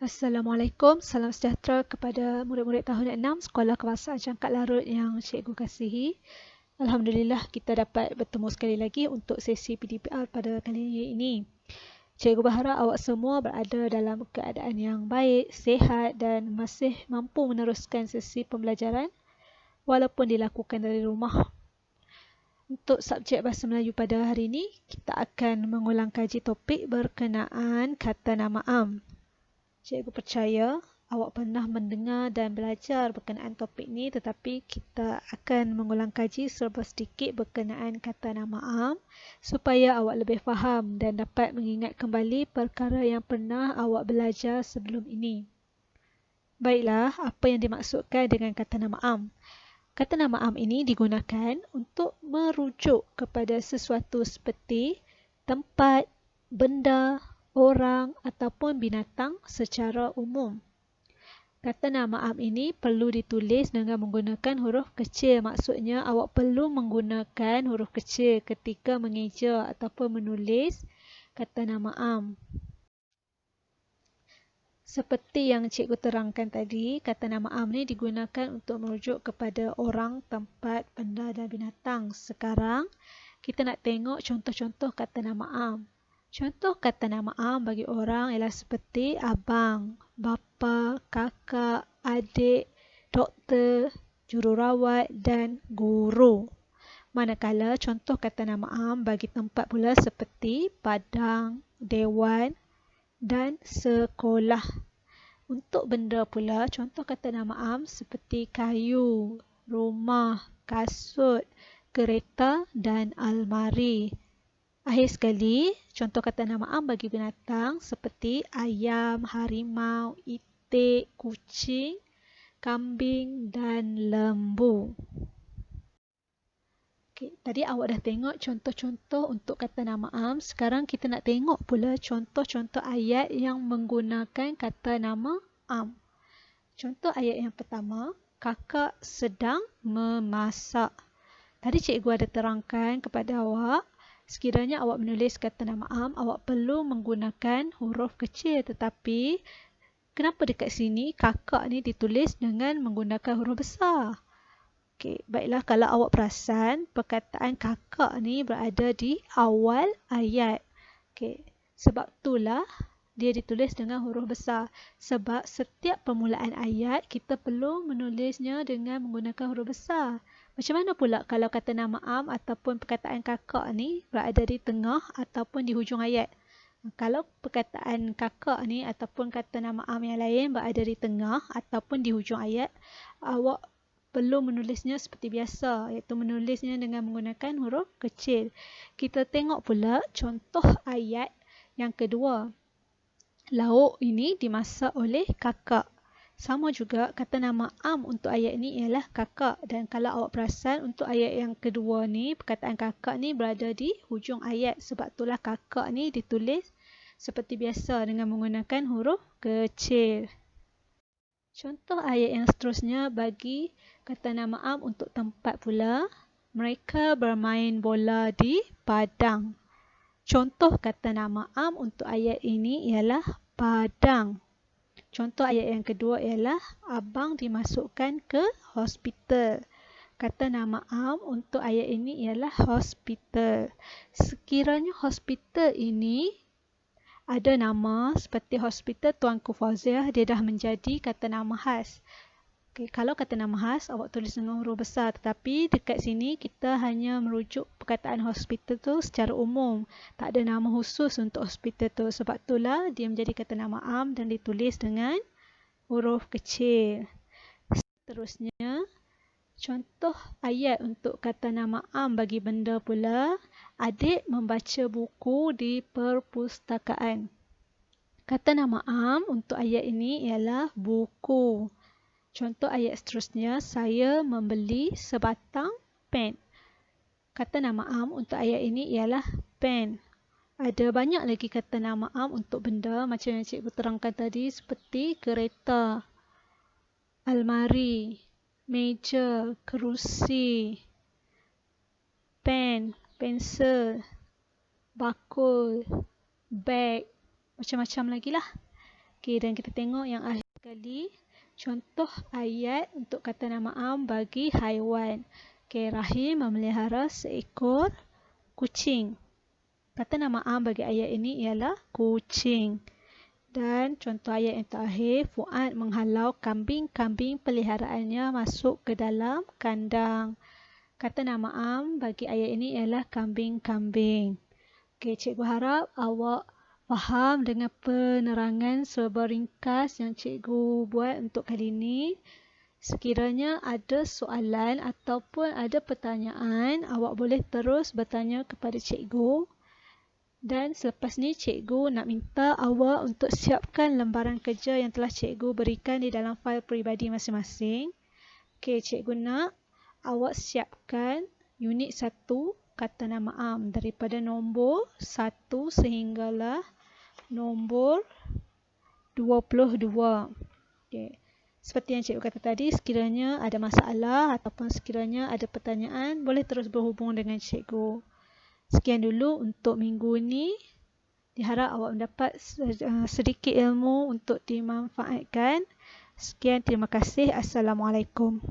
Assalamualaikum, salam sejahtera kepada murid-murid tahun 6 Sekolah Kebahasaan Cangkat Larut yang cikgu kasihi. Alhamdulillah kita dapat bertemu sekali lagi untuk sesi PDPR pada kali ini. Cikgu berharap awak semua berada dalam keadaan yang baik, sihat dan masih mampu meneruskan sesi pembelajaran walaupun dilakukan dari rumah. Untuk subjek Bahasa Melayu pada hari ini, kita akan mengulang kaji topik berkenaan kata nama am. Cikgu percaya awak pernah mendengar dan belajar berkenaan topik ini, tetapi kita akan mengulang kaji serba sedikit berkenaan kata nama am supaya awak lebih faham dan dapat mengingat kembali perkara yang pernah awak belajar sebelum ini. Baiklah, apa yang dimaksudkan dengan kata nama am? Kata nama am ini digunakan untuk merujuk kepada sesuatu seperti tempat, benda, orang ataupun binatang secara umum. Kata nama am ini perlu ditulis dengan menggunakan huruf kecil. Maksudnya awak perlu menggunakan huruf kecil ketika mengeja ataupun menulis kata nama am. Seperti yang cikgu terangkan tadi, kata nama am ni digunakan untuk merujuk kepada orang, tempat, benda dan binatang. Sekarang, kita nak tengok contoh-contoh kata nama am. Contoh kata nama am bagi orang ialah seperti abang, bapa, kakak, adik, doktor, jururawat dan guru. Manakala contoh kata nama am bagi tempat pula seperti padang, dewan dan sekolah. Untuk benda pula, contoh kata nama am seperti kayu, rumah, kasut, kereta dan almari. Akhir sekali, contoh kata nama am bagi binatang seperti ayam, harimau, itik, kucing, kambing dan lembu. Tadi awak dah tengok contoh-contoh untuk kata nama am. Sekarang kita nak tengok pula contoh-contoh ayat yang menggunakan kata nama am. Contoh ayat yang pertama, kakak sedang memasak. Tadi cikgu ada terangkan kepada awak, sekiranya awak menulis kata nama am, awak perlu menggunakan huruf kecil. Tetapi, kenapa dekat sini kakak ni ditulis dengan menggunakan huruf besar? Baiklah, kalau awak perasan, perkataan kakak ni berada di awal ayat. Sebab itulah dia ditulis dengan huruf besar. Sebab setiap permulaan ayat, kita perlu menulisnya dengan menggunakan huruf besar. Macam mana pula kalau kata nama am ataupun perkataan kakak ni berada di tengah ataupun di hujung ayat? Kalau perkataan kakak ni ataupun kata nama am yang lain berada di tengah ataupun di hujung ayat, awak perlu menulisnya seperti biasa, iaitu menulisnya dengan menggunakan huruf kecil. Kita tengok pula contoh ayat yang kedua. Lauk ini dimasak oleh kakak. Sama juga kata nama am untuk ayat ini ialah kakak. Dan kalau awak perasan untuk ayat yang kedua ni, perkataan kakak ni berada di hujung ayat. Sebab itulah kakak ni ditulis seperti biasa dengan menggunakan huruf kecil. Contoh ayat yang seterusnya bagi kata nama am untuk tempat pula. Mereka bermain bola di padang. Contoh kata nama am untuk ayat ini ialah padang. Contoh ayat yang kedua ialah abang dimasukkan ke hospital. Kata nama am untuk ayat ini ialah hospital. Sekiranya hospital ini ada nama seperti hospital Tuanku Fauziah, dia dah menjadi kata nama khas. Kalau kata nama khas, awak tulis dengan huruf besar. Tetapi dekat sini kita hanya merujuk perkataan hospital tu secara umum. Tak ada nama khusus untuk hospital tu. Sebab itulah dia menjadi kata nama am dan ditulis dengan huruf kecil. Seterusnya, contoh ayat untuk kata nama am bagi benda pula. Adik membaca buku di perpustakaan. Kata nama am untuk ayat ini ialah buku. Contoh ayat seterusnya, saya membeli sebatang pen. Kata nama am untuk ayat ini ialah pen. Ada banyak lagi kata nama am untuk benda macam yang cikgu terangkan tadi seperti kereta, almari, meja, kerusi, pen, pensel, bakul, beg, macam-macam lagi lah. Okey, dan kita tengok yang akhir sekali. Contoh ayat untuk kata nama am bagi haiwan. Okey, Rahim memelihara seekor kucing. Kata nama am bagi ayat ini ialah kucing. Dan contoh ayat yang terakhir, Fuad menghalau kambing-kambing peliharaannya masuk ke dalam kandang. Kata nama am bagi ayat ini ialah kambing-kambing. Okey, cikgu harap awak faham dengan penerangan serba ringkas yang cikgu buat untuk kali ini. Sekiranya ada soalan ataupun ada pertanyaan, awak boleh terus bertanya kepada cikgu. Dan selepas ni cikgu nak minta awak untuk siapkan lembaran kerja yang telah cikgu berikan di dalam fail peribadi masing-masing. Okey, cikgu nak awak siapkan unit 1 kata nama am daripada nombor 1 sehinggalah nombor 22. Okey. Seperti yang cikgu kata tadi, sekiranya ada masalah ataupun sekiranya ada pertanyaan, boleh terus berhubung dengan cikgu. Sekian dulu untuk minggu ni. Diharap awak mendapat sedikit ilmu untuk dimanfaatkan. Sekian, terima kasih. Assalamualaikum.